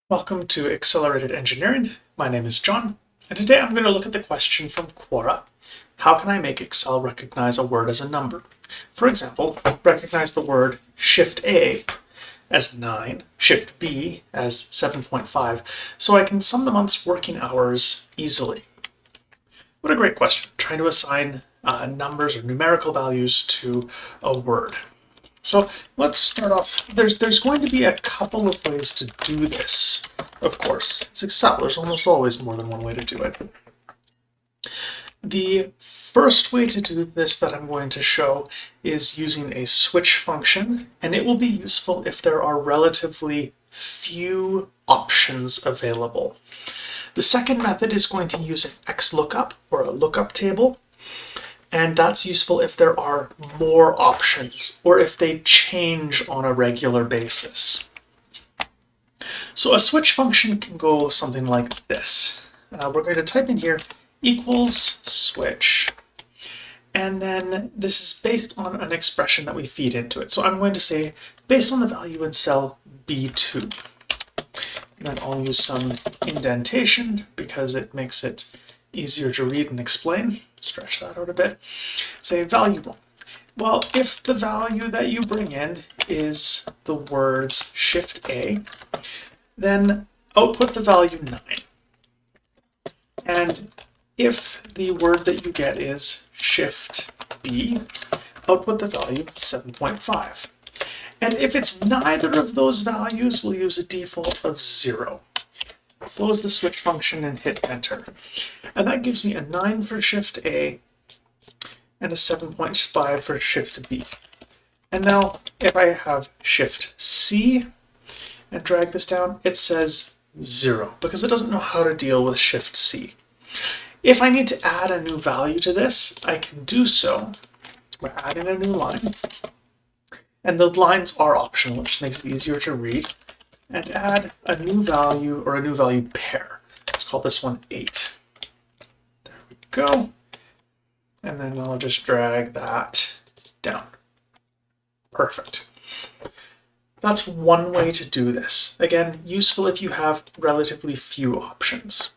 Welcome to Accelerated Engineering. My name is John, and today I'm going to look at the question from Quora. How can I make Excel recognize a word as a number? For example, recognize the word Shift A as 9, Shift B as 7.5, so I can sum the month's working hours easily. What a great question, trying to assign numbers or numerical values to a word. So let's start off. There's going to be a couple of ways to do this, of course. It's Excel. There's almost always more than one way to do it. The first way to do this that I'm going to show is using a switch function, and it will be useful if there are relatively few options available. The second method is going to use an XLOOKUP or a lookup table. And that's useful if there are more options or if they change on a regular basis. So a switch function can go something like this. We're going to type in here equals switch. And then this is based on an expression that we feed into it. So I'm going to say based on the value in cell B2. And then I'll use some indentation because it makes it easier to read and explain. Stretch that out a bit. Say value 1. Well, if the value that you bring in is the words Shift A, then output the value 9. And if the word that you get is Shift B, output the value 7.5. And if it's neither of those values, we'll use a default of 0. Close the switch function and hit enter. And that gives me a 9 for Shift A and a 7.5 for Shift B. And now if I have Shift C and drag this down, it says 0 because it doesn't know how to deal with Shift C. If I need to add a new value to this, I can do so by adding a new line. And the lines are optional, which makes it easier to read. And add a new value or a new value pair. Let's call this one 8. There we go. And then I'll just drag that down. Perfect. That's one way to do this. Again, useful if you have relatively few options.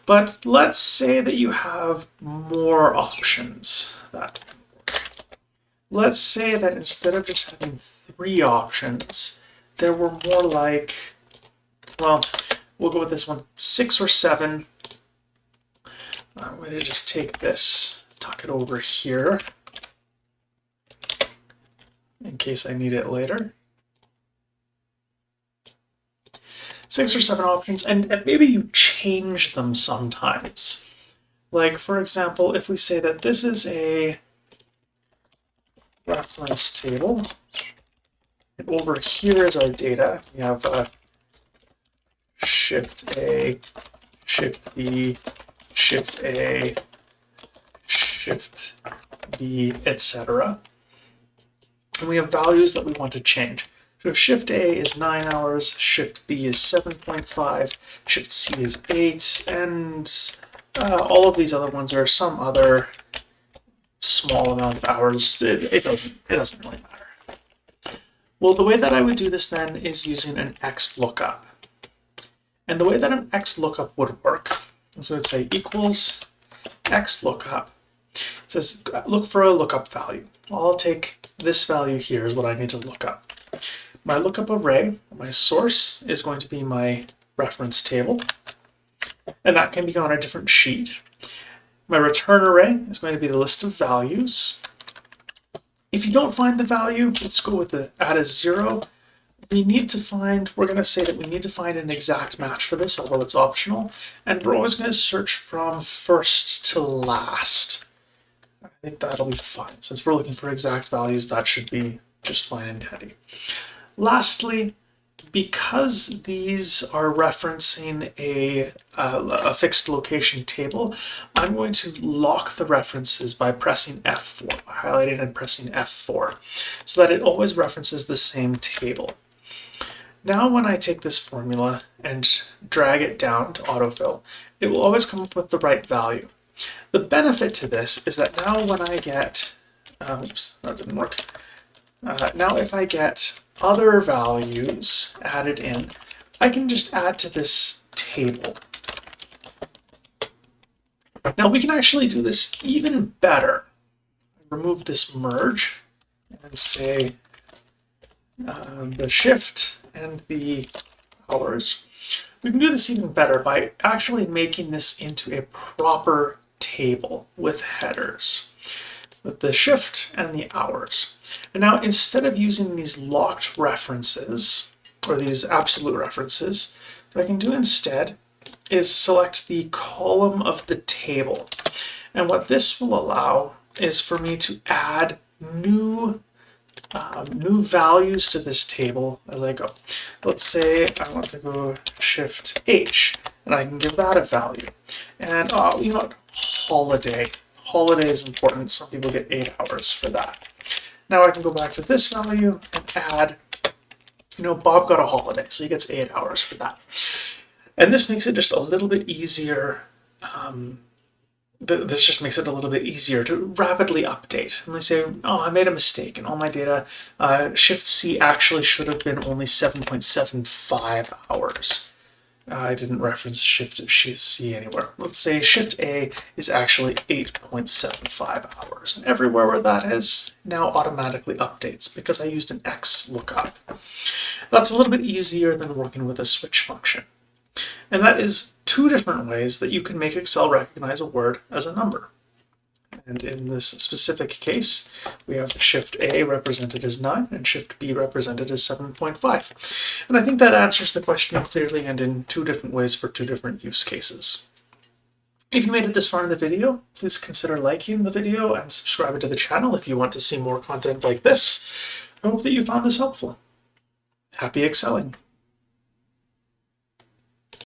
But let's say that you have more options. Let's say that instead of just having 3 options, there were more like, well, we'll go with this one, 6 or 7. I'm going to just take this, tuck it over here, in case I need it later. 6 or 7 options, and maybe you change them sometimes. Like, for example, if we say that this is a reference table, and over here is our data. We have Shift A, Shift B, Shift A, Shift B, etc. And we have values that we want to change. So Shift A is 9 hours, Shift B is 7.5, Shift C is 8, and all of these other ones are some other small amount of hours. It doesn't really matter. Well, the way that I would do this then is using an XLOOKUP. And the way that an XLOOKUP would work is we would say equals XLOOKUP. It says look for a lookup value. I'll take this value here is what I need to look up. My lookup array, my source, is going to be my reference table. And that can be on a different sheet. My return array is going to be the list of values. If you don't find the value, let's go with the add a 0. We're going to say that we need to find an exact match for this, although it's optional. And we're always going to search from first to last. I think that'll be fine. Since we're looking for exact values, that should be just fine and dandy. Lastly, because these are referencing a fixed location table, I'm going to lock the references by pressing F4, highlighting and pressing F4, so that it always references the same table. Now when I take this formula and drag it down to autofill, it will always come up with the right value. The benefit to this is that now when I get, oops, that didn't work. Now if I get other values added in, I can just add to this table. Now we can actually do this even better. Remove this merge and say the shift and the hours. We can do this even better by actually making this into a proper table with headers, with the shift and the hours. And now instead of using these locked references, or these absolute references, what I can do instead is select the column of the table. And what this will allow is for me to add new values to this table as I go. Let's say I want to go Shift H, and I can give that a value. And you know what? Holiday. Holiday is important. Some people get 8 hours for that. Now I can go back to this value and add, Bob got a holiday, so he gets 8 hours for that. And this makes it just a little bit easier. This just makes it a little bit easier to rapidly update. And I say, oh, I made a mistake in all my data. Shift C actually should have been only 7.75 hours. I didn't reference Shift C anywhere. Let's say Shift A is actually 8.75 hours. And everywhere where that is now automatically updates because I used an X lookup. That's a little bit easier than working with a switch function. And that is 2 different ways that you can make Excel recognize a word as a number. And in this specific case, we have Shift A represented as 9 and Shift B represented as 7.5. And I think that answers the question clearly and in 2 different ways for 2 different use cases. If you made it this far in the video, please consider liking the video and subscribing to the channel if you want to see more content like this. I hope that you found this helpful. Happy excelling!